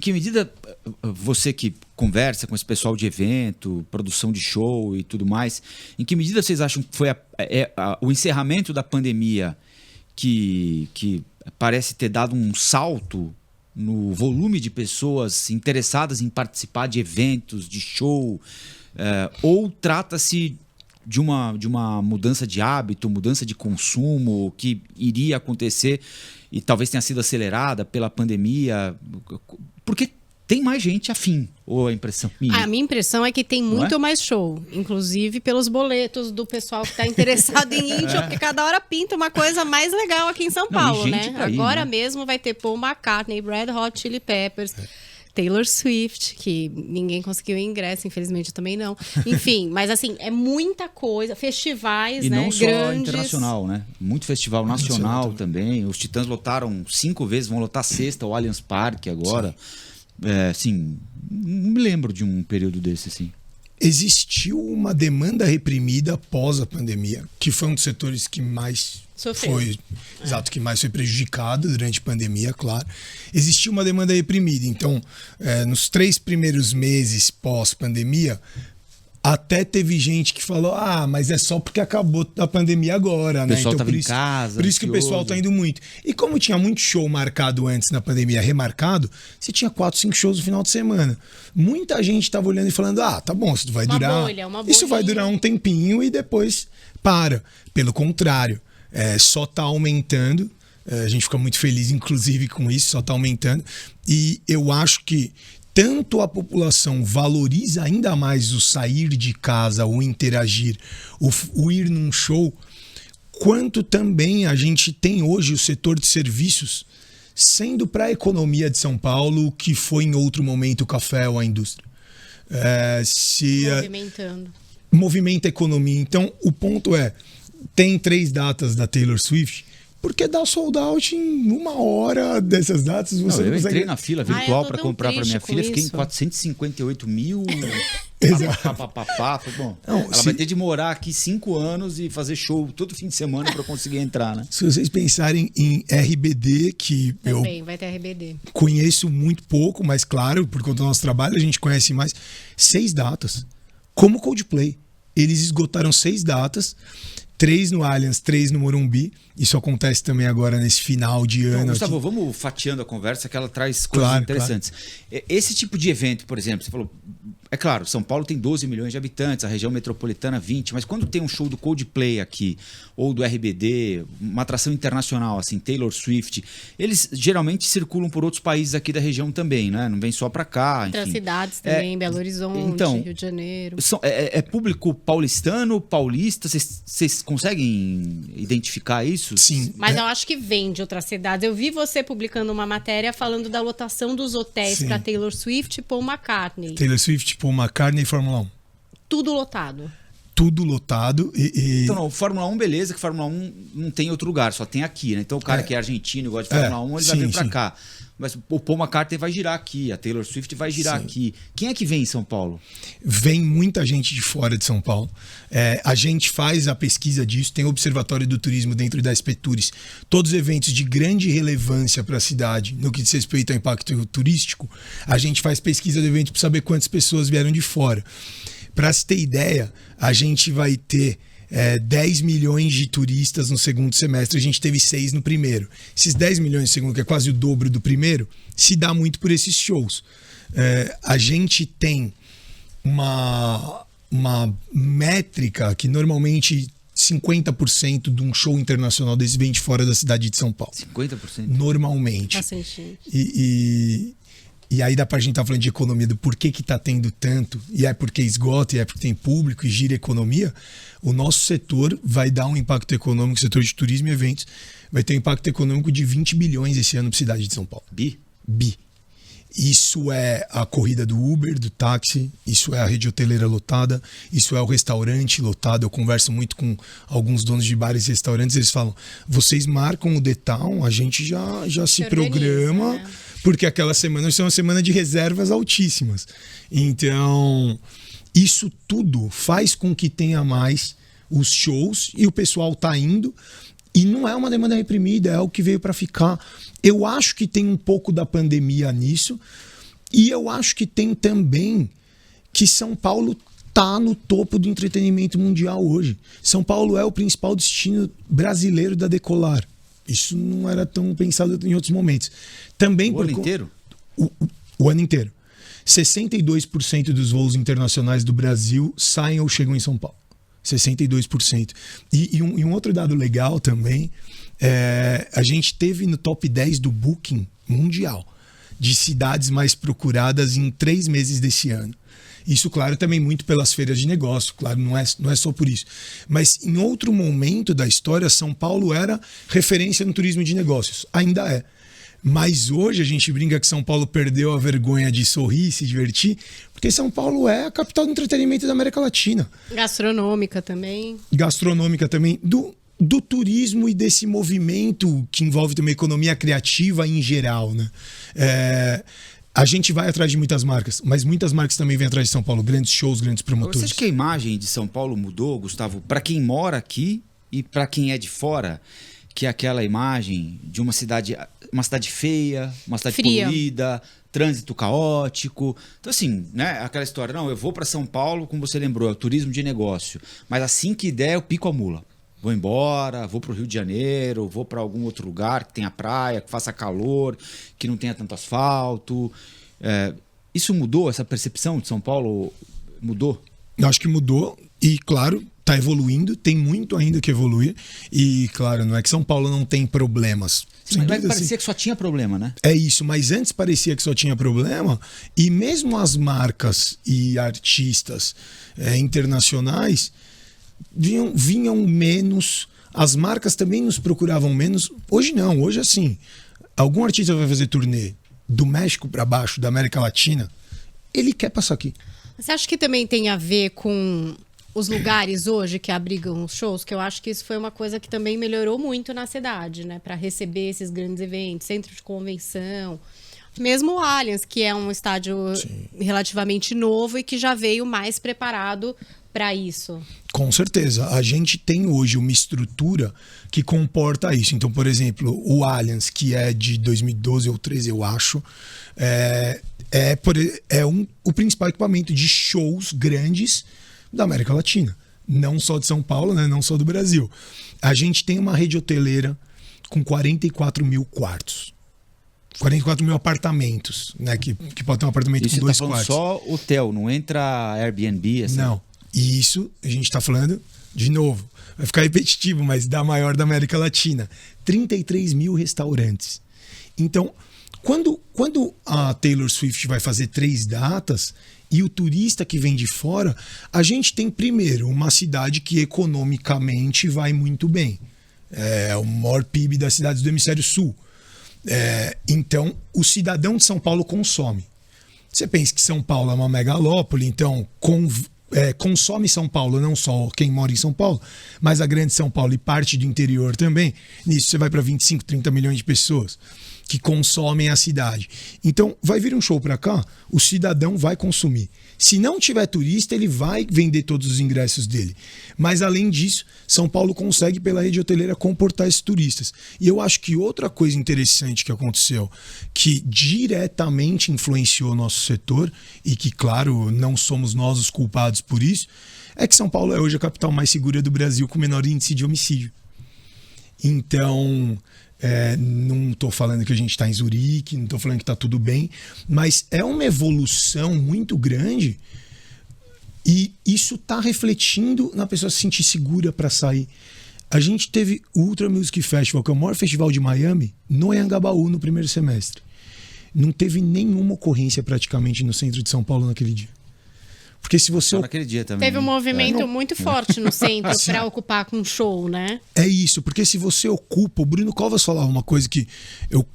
que medida você que conversa com esse pessoal de evento, produção de show e tudo mais, em que medida vocês acham que foi o encerramento da pandemia que parece ter dado um salto no volume de pessoas interessadas em participar de eventos, de show, ou trata-se de uma mudança de hábito, mudança de consumo que iria acontecer e talvez tenha sido acelerada pela pandemia? Porque tem mais gente afim, ou a impressão minha? A minha impressão é que tem muito mais show, inclusive pelos boletos do pessoal que está interessado em ir, porque cada hora pinta uma coisa mais legal aqui em São Paulo, né? Agora mesmo vai ter Paul McCartney, Red Hot Chili Peppers, Taylor Swift, que ninguém conseguiu ingresso, infelizmente eu também não. Enfim, mas assim, é muita coisa, festivais, e né, não só grandes. Internacional, né? Muito festival nacional também. Os Titãs lotaram 5 vezes, vão lotar 6ª, o Allianz Parque agora. Assim, não me lembro de um período desse, assim. Existiu uma demanda reprimida após a pandemia, que foi um dos setores que mais que mais foi prejudicado durante a pandemia, claro. Existiu uma demanda reprimida. Então, nos 3 primeiros meses pós-pandemia, até teve gente que falou, mas é só porque acabou a pandemia agora, né? O pessoal então, estava em casa. Por isso que o pessoal tá indo muito. E como tinha muito show marcado antes na pandemia, remarcado, você tinha 4, 5 shows no final de semana. Muita gente estava olhando e falando, tá bom, isso vai durar. Isso vai durar um tempinho e depois para. Pelo contrário, só tá aumentando. A gente fica muito feliz, inclusive, com isso, só tá aumentando. E eu acho que tanto a população valoriza ainda mais o sair de casa, o interagir, o ir num show, quanto também a gente tem hoje o setor de serviços sendo para a economia de São Paulo, que foi em outro momento o café ou a indústria. Movimenta a economia. Então, o ponto tem 3 datas da Taylor Swift, porque dá sold out em 1 hora dessas datas. Eu entrei na fila virtual para comprar para minha filha, fiquei em 458 mil. Exato. Bom, ela vai ter de morar aqui 5 anos e fazer show todo fim de semana para conseguir entrar, né? Se vocês pensarem em RBD, que também vai ter RBD. Conheço muito pouco, mas claro, por conta do nosso trabalho, a gente conhece mais. 6 datas. Como Coldplay. Eles esgotaram 6 datas. 3 no Allianz, 3 no Morumbi. Isso acontece também agora nesse final de ano. Gustavo, vamos fatiando a conversa que ela traz coisas interessantes. Claro. Esse tipo de evento, por exemplo, você falou... É claro, São Paulo tem 12 milhões de habitantes, a região metropolitana 20, mas quando tem um show do Coldplay aqui, ou do RBD, uma atração internacional, assim, Taylor Swift, eles geralmente circulam por outros países aqui da região também, né? Não vem só para cá, enfim. Outras cidades também, Belo Horizonte, Rio de Janeiro. É público paulistano, paulista? Vocês conseguem identificar isso? Sim. Mas eu acho que vem de outras cidades. Eu vi você publicando uma matéria falando da lotação dos hotéis para Taylor Swift e Paul McCartney. Taylor Swift, Paul McCartney e Fórmula 1. Tudo lotado. Tudo lotado. Então, não, Fórmula 1, beleza, que Fórmula 1 não tem outro lugar, só tem aqui, né? Então, o cara que é argentino e gosta de Fórmula 1, ele vai vir pra cá. Mas o Paul McCartney vai girar aqui, a Taylor Swift vai girar aqui. Quem é que vem em São Paulo? Vem muita gente de fora de São Paulo. A gente faz a pesquisa disso, tem o Observatório do Turismo dentro da SP Tours. Todos os eventos de grande relevância para a cidade, no que diz respeito ao impacto turístico, a gente faz pesquisa do evento para saber quantas pessoas vieram de fora. Para se ter ideia, a gente vai ter 10 milhões de turistas no segundo semestre, a gente teve 6 no primeiro. Esses 10 milhões no segundo, que é quase o dobro do primeiro, se dá muito por esses shows. A gente tem uma métrica que normalmente 50% de um show internacional desse vem de fora da cidade de São Paulo. 50%? Normalmente. E aí dá pra gente estar falando de economia, do porquê que tá tendo tanto, e é porque esgota, e é porque tem público e gira economia. O nosso setor vai dar um impacto econômico, o setor de turismo e eventos, vai ter um impacto econômico de 20 bilhões esse ano para a cidade de São Paulo. Bi. Isso é a corrida do Uber, do táxi, isso é a rede hoteleira lotada, isso é o restaurante lotado. Eu converso muito com alguns donos de bares e restaurantes, eles falam, vocês marcam o The Town, a gente já se programa, né? Porque aquela semana é uma semana de reservas altíssimas. Então, isso tudo faz com que tenha mais os shows e o pessoal tá indo. E não é uma demanda reprimida, é o que veio para ficar. Eu acho que tem um pouco da pandemia nisso, E eu acho que tem também que São Paulo está no topo do entretenimento mundial hoje. São Paulo é o principal destino brasileiro da Decolar. Isso não era tão pensado em outros momentos. Também o ano inteiro? O ano inteiro. 62% dos voos internacionais do Brasil saem ou chegam em São Paulo. 62%. E um outro dado legal também, a gente teve no top 10 do Booking mundial, de cidades mais procuradas em 3 meses desse ano. Isso, claro, também muito pelas feiras de negócio, claro, não é só por isso. Mas em outro momento da história, São Paulo era referência no turismo de negócios. Ainda é. Mas hoje a gente brinca que São Paulo perdeu a vergonha de sorrir, se divertir, porque São Paulo é a capital do entretenimento da América Latina. Gastronômica também. Gastronômica também. Do turismo e desse movimento que envolve também a economia criativa em geral, né? A gente vai atrás de muitas marcas, mas muitas marcas também vêm atrás de São Paulo, grandes shows, grandes promotores. Você acha que a imagem de São Paulo mudou, Gustavo, para quem mora aqui e para quem é de fora, que é aquela imagem de uma cidade feia, uma cidade fria, poluída, trânsito caótico. Então assim, né, aquela história, não, eu vou para São Paulo, como você lembrou, é o turismo de negócio, mas assim que der eu pico a mula. Vou embora, vou para o Rio de Janeiro, vou para algum outro lugar que tenha praia, que faça calor, que não tenha tanto asfalto. Isso mudou? Essa percepção de São Paulo mudou? Eu acho que mudou e, claro, está evoluindo, tem muito ainda que evoluir. E, claro, não é que São Paulo não tem problemas. Sim, mas parecia que só tinha problema, né? É isso, mas antes parecia que só tinha problema e mesmo as marcas e artistas internacionais vinham menos, as marcas também nos procuravam menos. Hoje não, hoje assim, algum artista vai fazer turnê do México para baixo, da América Latina, ele quer passar aqui. Você acha que também tem a ver com os lugares hoje que abrigam os shows? Que eu acho que isso foi uma coisa que também melhorou muito na cidade, né? Para receber esses grandes eventos, centro de convenção. Mesmo o Allianz, que é um estádio relativamente novo e que já veio mais preparado para isso. Com certeza. A gente tem hoje uma estrutura que comporta isso. Então, por exemplo, o Allianz, que é de 2012 ou 2013, eu acho, o principal equipamento de shows grandes da América Latina. Não só de São Paulo, né? Não só do Brasil. A gente tem uma rede hoteleira com 44 mil quartos. 44 mil apartamentos, né? Que pode ter um apartamento com 2 quartos. Só hotel, não entra Airbnb? Assim. Não. E isso a gente está falando, de novo, vai ficar repetitivo, mas da maior da América Latina. 33 mil restaurantes. Então, quando a Taylor Swift vai fazer 3 datas e o turista que vem de fora, a gente tem primeiro uma cidade que economicamente vai muito bem. É o maior PIB das cidades do Hemisfério Sul. Então, o cidadão de São Paulo consome. Você pensa que São Paulo é uma megalópole, então consome São Paulo, não só quem mora em São Paulo, mas a grande São Paulo e parte do interior também. Nisso você vai para 25, 30 milhões de pessoas que consomem a cidade. Então, vai vir um show para cá, o cidadão vai consumir. Se não tiver turista, ele vai vender todos os ingressos dele. Mas, além disso, São Paulo consegue, pela rede hoteleira, comportar esses turistas. E eu acho que outra coisa interessante que aconteceu, que diretamente influenciou o nosso setor, e que, claro, não somos nós os culpados por isso, é que São Paulo é hoje a capital mais segura do Brasil, com menor índice de homicídio. Então, não estou falando que a gente está em Zurique, não estou falando que está tudo bem, mas é uma evolução muito grande e isso está refletindo na pessoa se sentir segura para sair. A gente teve o Ultra Music Festival, que é o maior festival de Miami, no Anhangabaú, no primeiro semestre. Não teve nenhuma ocorrência praticamente no centro de São Paulo naquele dia. Porque se você... naquele dia também. Teve um movimento muito forte no centro para ocupar com show, né? É isso, porque se você ocupa... O Bruno Covas falava uma coisa que eu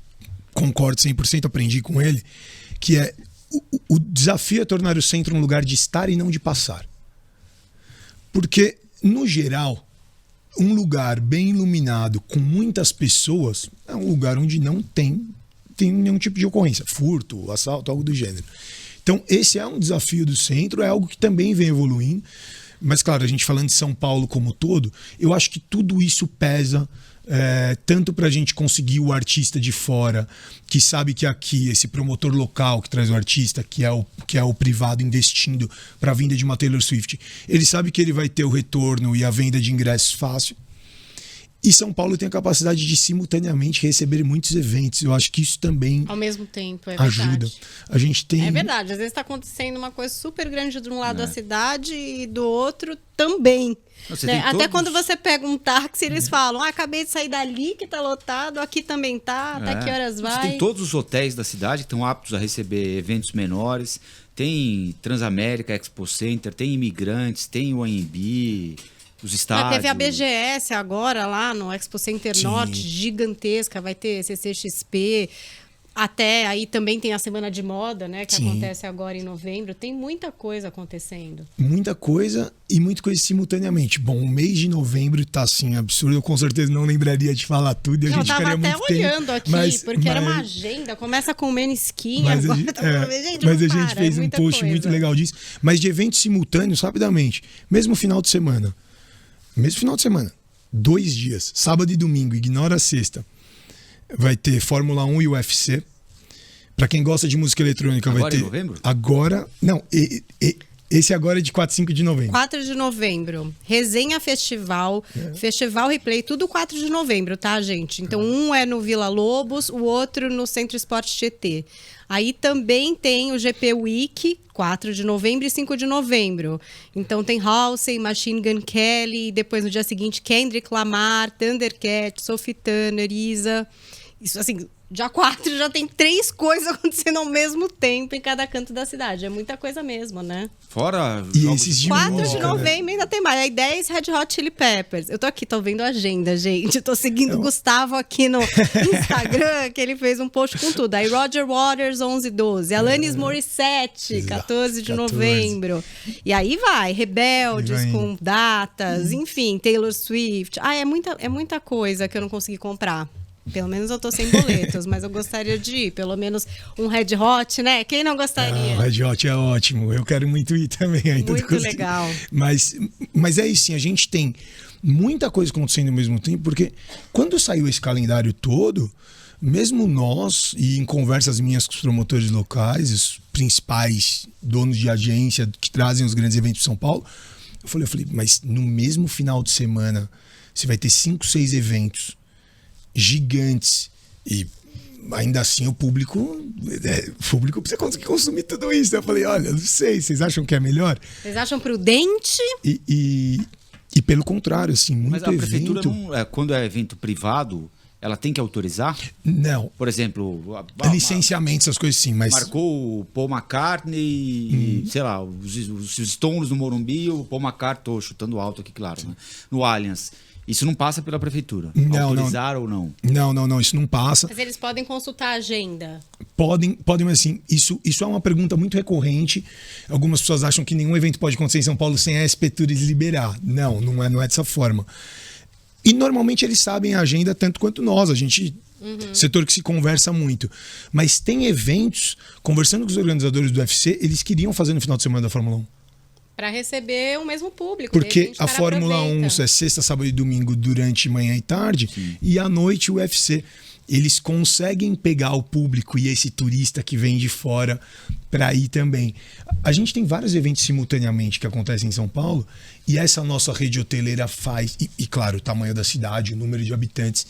concordo 100%, aprendi com ele, que é o desafio é tornar o centro um lugar de estar e não de passar. Porque, no geral, um lugar bem iluminado, com muitas pessoas, é um lugar onde não tem nenhum tipo de ocorrência. Furto, assalto, algo do gênero. Então, esse é um desafio do centro, é algo que também vem evoluindo. Mas, claro, a gente falando de São Paulo como todo, eu acho que tudo isso pesa tanto para a gente conseguir o artista de fora, que sabe que aqui, esse promotor local que traz o artista, que é o privado investindo para a vinda de uma Taylor Swift, ele sabe que ele vai ter o retorno e a venda de ingressos fácil. E São Paulo tem a capacidade de simultaneamente receber muitos eventos. Eu acho que isso também ao mesmo tempo, é verdade. Ajuda. A gente tem... É verdade. Às vezes está acontecendo uma coisa super grande de um lado da cidade e do outro também. Né? Até quando você pega um táxi, eles falam: acabei de sair dali que tá lotado, aqui também tá, até que horas vai? Você tem todos os hotéis da cidade que estão aptos a receber eventos menores. Tem Transamérica Expo Center, tem Imigrantes, tem o AMB... Os estádios. Teve a BGS agora lá no Expo Center Norte, gigantesca, vai ter CCXP, até aí também tem a Semana de Moda, né, que acontece agora em novembro. Tem muita coisa acontecendo. Muita coisa e muita coisa simultaneamente. Bom, o mês de novembro tá assim, absurdo. Eu com certeza não lembraria de falar tudo. A gente ficaria muito tempo. Eu tava até olhando aqui, porque era uma agenda. Começa com o Menesquim, agora tá falando, gente, mas a gente fez um post muito legal disso. Mas de eventos simultâneos, rapidamente. Mesmo final de semana. 2 dias, sábado e domingo, ignora a sexta. Vai ter Fórmula 1 e UFC. Pra quem gosta de música eletrônica, agora vai ter. Em novembro? Agora. Não, esse agora é de 4 e 5 de novembro. 4 de novembro. Resenha Festival, Festival Replay, tudo 4 de novembro, tá, gente? Então, um é no Vila Lobos, o outro no Centro Esporte GT. Aí também tem o GP Week, 4 de novembro e 5 de novembro. Então tem Halsey, Machine Gun Kelly, depois no dia seguinte Kendrick Lamar, Thundercat, Sophie Turner, Isa. Isso assim, dia 4 já tem 3 coisas acontecendo ao mesmo tempo em cada canto da cidade. É muita coisa mesmo, né? Fora e esses de 4 de novembro ainda tem mais. Aí 10 Red Hot Chili Peppers. Eu tô aqui, tô vendo a agenda, gente. Eu tô seguindo o Gustavo aqui no Instagram, que ele fez um post com tudo. Aí Roger Waters, 11 12. Alanis Morissette, 14 de novembro. E aí vai. Rebeldes com datas. Enfim, Taylor Swift. É muita coisa que eu não consegui comprar. Pelo menos eu tô sem boletos, mas eu gostaria de ir. Pelo menos um Red Hot, né? Quem não gostaria? O Red Hot é ótimo. Eu quero muito ir também. Ainda muito legal. Mas é isso, sim. A gente tem muita coisa acontecendo ao mesmo tempo, porque quando saiu esse calendário todo, mesmo nós, e em conversas minhas com os promotores locais, os principais donos de agência que trazem os grandes eventos de São Paulo, eu falei, mas no mesmo final de semana você vai ter 5, 6 eventos gigantes e ainda assim o público precisa conseguir consumir tudo isso. Eu falei, olha, não sei, vocês acham que é melhor? Vocês acham prudente? E pelo contrário, assim, muito evento... Mas a prefeitura, quando é evento privado, ela tem que autorizar? Não. Por exemplo... licenciamentos, essas coisas sim, mas... Marcou o Paul McCartney e, sei lá, os Stones no Morumbi, o Paul McCartney, tô chutando alto aqui, claro, né? No Allianz. Isso não passa pela prefeitura? Autorizar ou não? Não, isso não passa. Mas eles podem consultar a agenda? Podem, mas assim, isso é uma pergunta muito recorrente. Algumas pessoas acham que nenhum evento pode acontecer em São Paulo sem a SP Tours liberar. Não é dessa forma. E normalmente eles sabem a agenda tanto quanto nós. A gente... setor que se conversa muito. Mas tem eventos, conversando com os organizadores do UFC, eles queriam fazer no final de semana da Fórmula 1. Para receber o mesmo público. Porque a Fórmula 1 é sexta, sábado e domingo durante manhã e tarde. Sim. E à noite o UFC. Eles conseguem pegar o público e esse turista que vem de fora para ir também. A gente tem vários eventos simultaneamente que acontecem em São Paulo e essa nossa rede hoteleira faz, e claro, o tamanho da cidade, o número de habitantes,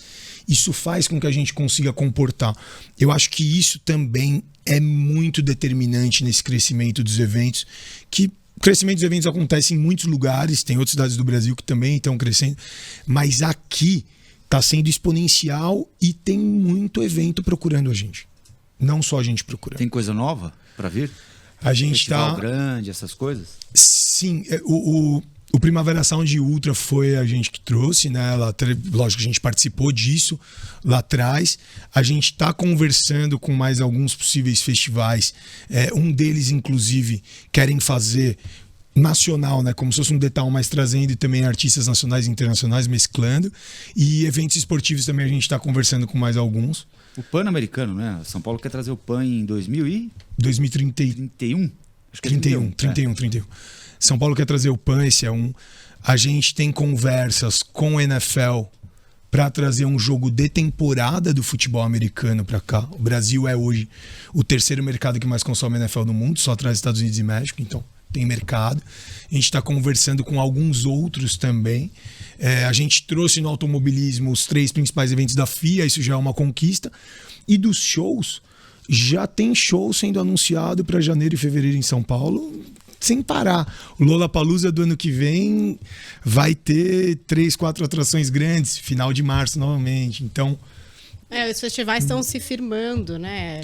isso faz com que a gente consiga comportar. Eu acho que isso também é muito determinante nesse crescimento dos eventos, que o crescimento dos eventos acontece em muitos lugares, tem outras cidades do Brasil que também estão crescendo, mas aqui está sendo exponencial e tem muito evento procurando a gente. Não só a gente procurando. Tem coisa nova para vir? A gente Festival grande, essas coisas? Sim, o Primavera Sound Ultra foi a gente que trouxe, né? Lógico que a gente participou disso lá atrás. A gente está conversando com mais alguns possíveis festivais. Um deles, inclusive, querem fazer nacional, né? Como se fosse um detalhe, mais trazendo também artistas nacionais e internacionais, mesclando. E eventos esportivos também a gente está conversando com mais alguns. O Pan-Americano, né? São Paulo quer trazer o Pan em 2031? Acho que é 31. São Paulo quer trazer o PAN, esse é um. A gente tem conversas com o NFL para trazer um jogo de temporada do futebol americano para cá. O Brasil é hoje o terceiro mercado que mais consome NFL no mundo, só atrás dos Estados Unidos e México, então tem mercado. A gente está conversando com alguns outros também. A gente trouxe no automobilismo os 3 principais eventos da FIA, isso já é uma conquista. E dos shows, já tem show sendo anunciado para janeiro e fevereiro em São Paulo, sem parar. O Lollapalooza do ano que vem vai ter 3, 4 atrações grandes, final de março novamente. Então, os festivais estão se firmando, né?